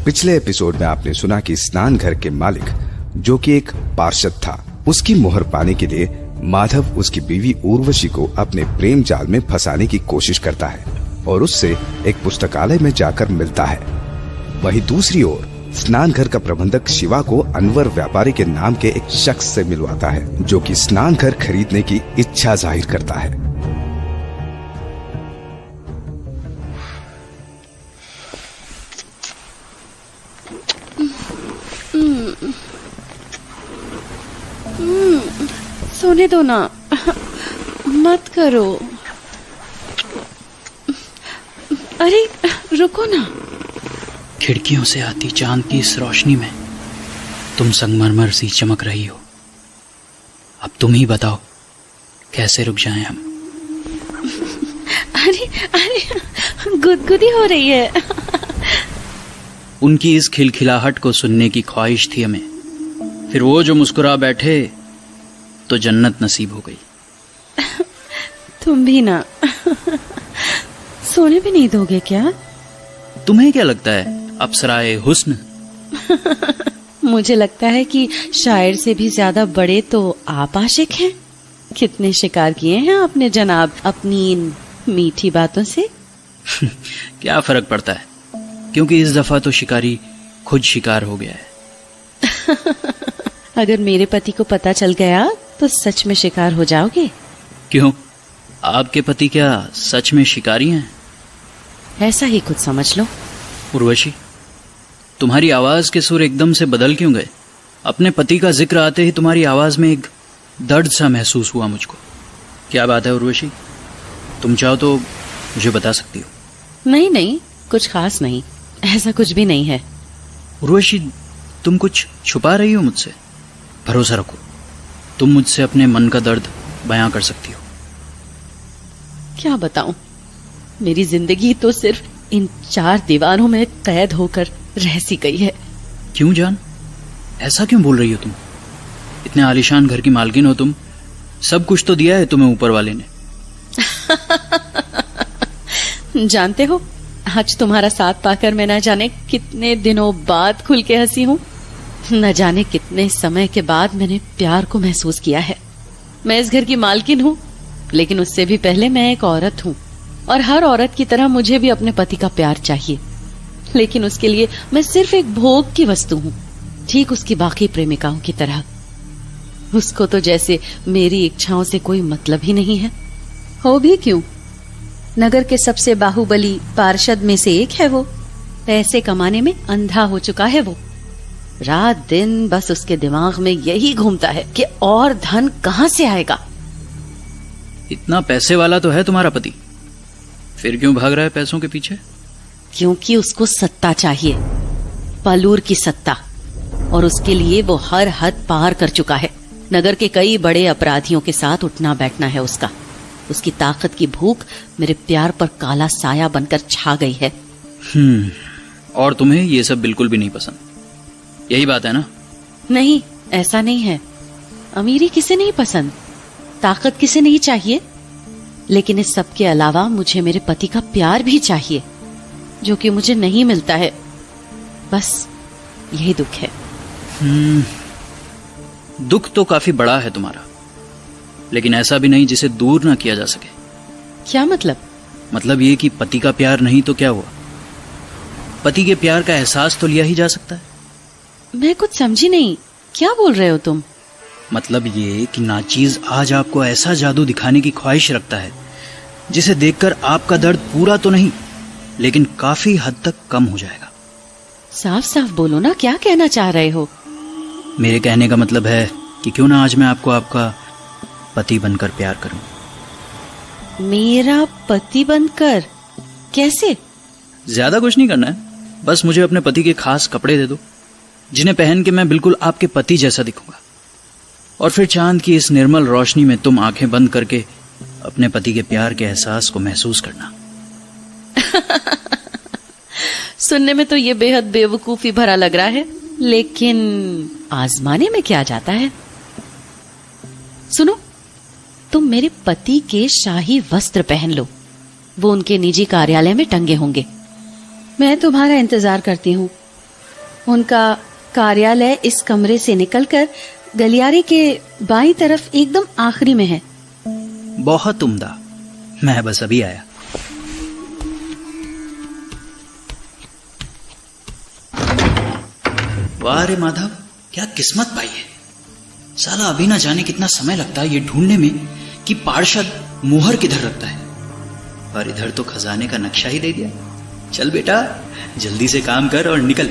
पिछले एपिसोड में आपने सुना कि स्नान घर के मालिक, जो कि एक पार्षद था, उसकी मोहर पाने के लिए माधव उसकी बीवी उर्वशी को अपने प्रेम जाल में फंसाने की कोशिश करता है और उससे एक पुस्तकालय में जाकर मिलता है। वहीं दूसरी ओर स्नान घर का प्रबंधक शिवा को अनवर व्यापारी के नाम के एक शख्स से मिलवाता है, जो कि स्नान घर खरीदने की इच्छा जाहिर करता है। सोने दो ना, मत करो। अरे रुको ना। खिड़कियों से आती चांद की इस रोशनी में तुम संगमरमर सी चमक रही हो। अब तुम ही बताओ कैसे रुक जाएं हम। अरे गुदगुदी हो रही है। उनकी इस खिलखिलाहट को सुनने की ख्वाहिश थी हमें। फिर वो जो मुस्कुरा बैठे तो जन्नत नसीब हो गई। तुम भी ना। सोने भी नहीं दोगे क्या? तुम्हें क्या लगता है अप्सराए हुस्न? मुझे लगता है कि शायर से भी ज्यादा बड़े तो आप आशिक हैं। कितने शिकार किए हैं आपने जनाब अपनी इन मीठी बातों से। क्या फर्क पड़ता है, क्योंकि इस दफा तो शिकारी खुद शिकार हो गया है। अगर मेरे पति को पता चल गया तो सच में शिकार हो जाओगे। क्यों, आपके पति क्या सच में शिकारी हैं? ऐसा ही कुछ समझ लो। उर्वशी, तुम्हारी आवाज के सुर एकदम से बदल क्यों गए? अपने पति का जिक्र आते ही तुम्हारी आवाज में एक दर्द सा महसूस हुआ मुझको। क्या बात है उर्वशी? तुम चाहो तो मुझे बता सकती हो। नहीं नहीं, कुछ खास नहीं, ऐसा कुछ भी नहीं है। उर्वशी, तुम कुछ छुपा रही हो मुझसे? भरोसा रखो, तुम मुझसे अपने मन का दर्द बयां कर सकती हो। क्या बताऊं, मेरी जिंदगी तो सिर्फ इन 4 दीवारों में कैद होकर रह सी गई है। क्यों जान, ऐसा क्यों बोल रही हो तुम? इतने आलीशान घर की मालकिन हो तुम, सब कुछ तो दिया है तुम्हें ऊपर वाले ने। जानते हो, आज तुम्हारा साथ पाकर मैं न जाने कितने दिनों बाद खुल के हंसी हूँ। न जाने कितने समय के बाद मैंने प्यार को महसूस किया है। मैं इस घर की मालकिन हूँ, लेकिन उससे भी पहले मैं एक औरत हूँ और हर औरत की तरह मुझे भी अपने पति का प्यार चाहिए। लेकिन उसके लिए मैं सिर्फ एक भोग की वस्तु हूँ, ठीक उसकी बाकी प्रेमिकाओं की तरह। उसको तो जैसे मेरी इच्छाओं से कोई मतलब ही नहीं है। हो भी क्यों, नगर के सबसे बाहुबली पार्षद में से एक है वो। पैसे कमाने में अंधा हो चुका है वो। रात दिन बस उसके दिमाग में यही घूमता है कि और धन कहाँ से आएगा। इतना पैसे वाला तो है तुम्हारा पति, फिर क्यों भाग रहा है पैसों के पीछे? क्योंकि उसको सत्ता चाहिए, पलूर की सत्ता, और उसके लिए वो हर हद पार कर चुका है। नगर के कई बड़े अपराधियों के साथ उठना बैठना है उसका। उसकी ताकत की भूख मेरे प्यार पर काला साया बनकर छा गई है। और तुम्हें ये सब बिल्कुल भी नहीं पसंद, यही बात है ना? नहीं, ऐसा नहीं है। अमीरी किसे नहीं पसंद, ताकत किसे नहीं चाहिए, लेकिन इस सब के अलावा मुझे मेरे पति का प्यार भी चाहिए, जो कि मुझे नहीं मिलता है। बस यही दुख है। दुख तो काफी बड़ा है तुम्हारा, लेकिन ऐसा भी नहीं जिसे दूर ना किया जा सके। क्या मतलब? मतलब ये कि पति का प्यार नहीं तो क्या हुआ, पति के प्यार का एहसास तो लिया ही जा सकता है। मैं कुछ समझी नहीं, क्या बोल रहे हो तुम? मतलब ये कि नाचीज आज आपको ऐसा जादू दिखाने की ख्वाहिश रखता है जिसे देखकर आपका दर्द पूरा तो नहीं, लेकिन काफी हद तक कम हो जाएगा। साफ साफ बोलो ना, क्या कहना चाह रहे हो? मेरे कहने का मतलब है कि क्यों ना आज मैं आपको आपका पति बनकर प्यार करूं। मेरा पति बनकर? कैसे? ज्यादा कुछ नहीं करना है, बस मुझे अपने पति के खास कपड़े दे दो, जिन्हें पहन के मैं बिल्कुल आपके पति जैसा दिखूंगा। और फिर चांद की इस निर्मल रोशनी में तुम आंखें बंद करके अपने पति के प्यार के एहसास को महसूस करना। सुनने में तो ये बेहद बेवकूफी भरा लग रहा है, लेकिन आजमाने में क्या जाता है। सुनो, तुम मेरे पति के शाही वस्त्र पहन लो, वो उनके निजी कार्यालय में टंगे होंगे। मैं तुम्हारा इंतजार करती हूँ, उनका कार्यालय इस कमरे से निकलकर गलियारे के बाईं तरफ एकदम आखिरी में है। बहुत उम्दा, मैं बस अभी आया। वाह रे माधव, क्या किस्मत पाई है। साला अभी ना जाने कितना समय लगता है ये ढूंढने में कि पार्षद मुहर किधर रखता है, और इधर तो खजाने का नक्शा ही दे दिया। चल बेटा, जल्दी से काम कर और निकल।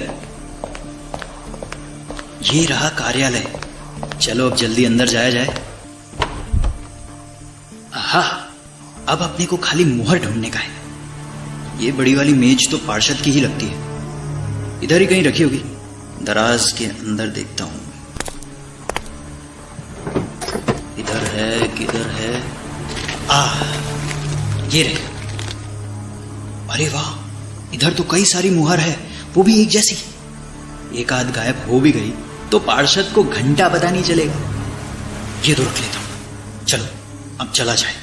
ये रहा कार्यालय, चलो अब जल्दी अंदर जाया जाए। आहा, अब अपने को खाली मुहर ढूंढने का है। ये बड़ी वाली मेज तो पार्षद की ही लगती है, इधर ही कहीं रखी होगी। दराज के अंदर देखता हूं, इधर है किधर है। ये रहे। अरे वाह, इधर तो कई सारी मुहर है, वो भी एक जैसी। एक आध गायब हो भी गई तो पार्षद को घंटा पता नहीं चलेगा। ये तो रख लेता हूं। चलो अब चला जाए,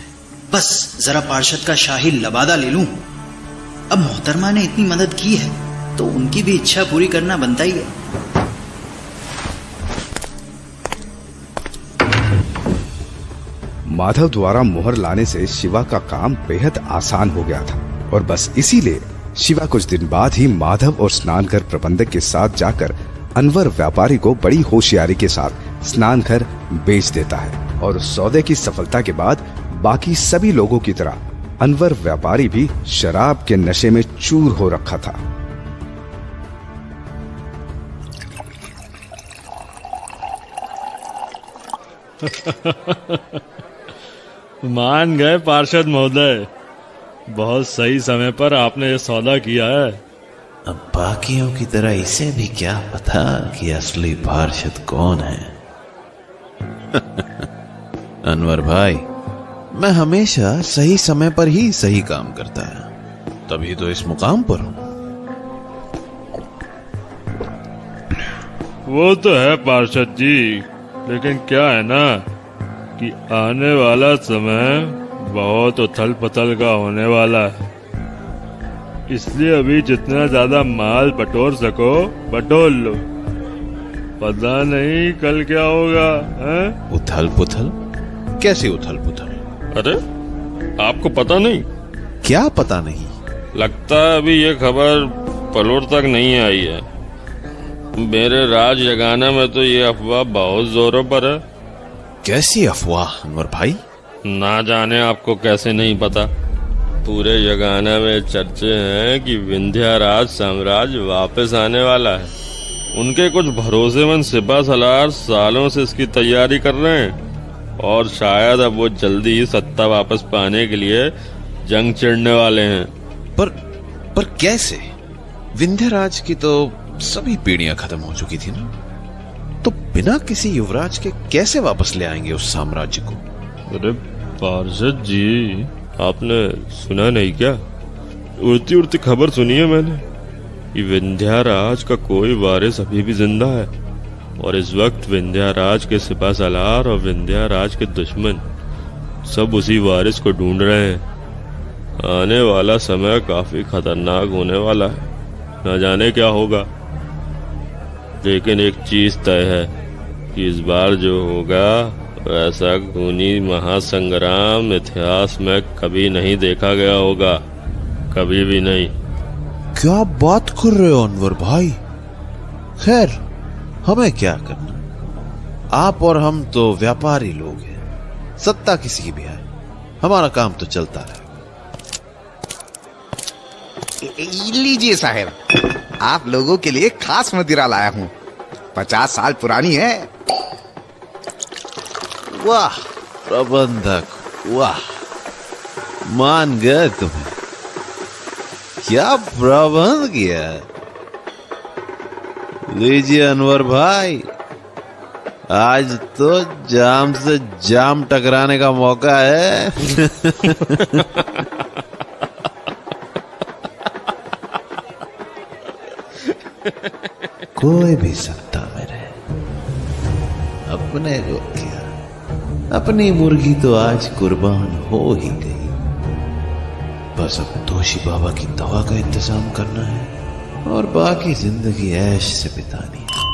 बस जरा पार्षद का शाही लबादा ले लूं। अब मोहतरमा ने इतनी मदद की है तो उनकी भी इच्छा पूरी करना बनता ही है। माधव द्वारा मुहर लाने से शिवा का काम बेहद आसान हो गया था, और बस इसीलिए शिवा कुछ दिन बाद ही माधव और स्नानघर प्रबंधक के साथ जाकर अनवर व्यापारी को बड़ी होशियारी के साथ स्नानघर बेच देता है। और सौदे की सफलता के बाद बाकी सभी लोगों की तरह अनवर व्यापारी भी शराब के नशे में चूर हो रखा था। मान गए पार्षद महोदय, बहुत सही समय पर आपने ये सौदा किया है। अब बाकियों की तरह इसे भी क्या पता कि असली पार्षद कौन है। अनवर भाई, मैं हमेशा सही समय पर ही सही काम करता है, तभी तो इस मुकाम पर हूं। वो तो है पार्षद जी, लेकिन क्या है ना कि आने वाला समय बहुत उथल पुथल का होने वाला है, इसलिए अभी जितना ज्यादा माल बटोर सको बटोर लो। पता नहीं कल क्या होगा, हैं? उथल पुथल? कैसे उथल पुथल? अरे आपको पता नहीं? क्या पता नहीं? लगता है अभी ये खबर पलोर तक नहीं आई है। मेरे राज जगाना में तो ये अफवाह बहुत जोरों पर है। कैसी अफवाह अनवर भाई? ना जाने आपको कैसे नहीं पता, पूरे यगाना में चर्चे हैं कि विंध्याराज साम्राज्य वापस आने वाला है। उनके कुछ भरोसेमंद सिपा सलार सालों से इसकी तैयारी कर रहे हैं, और शायद अब वो जल्दी ही सत्ता वापस पाने के लिए जंग छिड़ने वाले हैं। पर कैसे? विंध्यराज की तो सभी पीढ़ियां खत्म हो चुकी थी ना, तो बिना किसी युवराज के कैसे वापस ले आएंगे उस साम्राज्य को? अरे पार्षद जी, आपने सुना नहीं क्या? उड़ती उड़ती खबर सुनी है मैंने कि विंध्याराज का कोई वारिस अभी भी जिंदा है, और इस वक्त विंध्याराज के सिपा सलार और विंध्याराज के दुश्मन सब उसी वारिस को ढूंढ रहे हैं। आने वाला समय काफी खतरनाक होने वाला है, न जाने क्या होगा। लेकिन एक चीज तय है कि इस बार जो होगा ऐसा खूनी महासंग्राम इतिहास में कभी नहीं देखा गया होगा, कभी भी नहीं। क्या बात कर रहे हो अनवर भाई? खैर, हमें क्या करना, आप और हम तो व्यापारी लोग हैं, सत्ता किसी की भी है, हमारा काम तो चलता रहेगा। लीजिए साहब, आप लोगों के लिए खास मदिरा लाया हूँ, 50 साल पुरानी है। वाह प्रबंधक, वाह, मान गए तुम्हें। क्या प्रबंध किया। लीजिए अनवर भाई, आज तो जाम से जाम टकराने का मौका है। कोई भी सत्ता में रहे, अपने को क्या, अपनी मुर्गी तो आज कुर्बान हो ही गई। बस अब तोशी बाबा की दवा का इंतजाम करना है, और बाकी जिंदगी ऐश से बितानी है।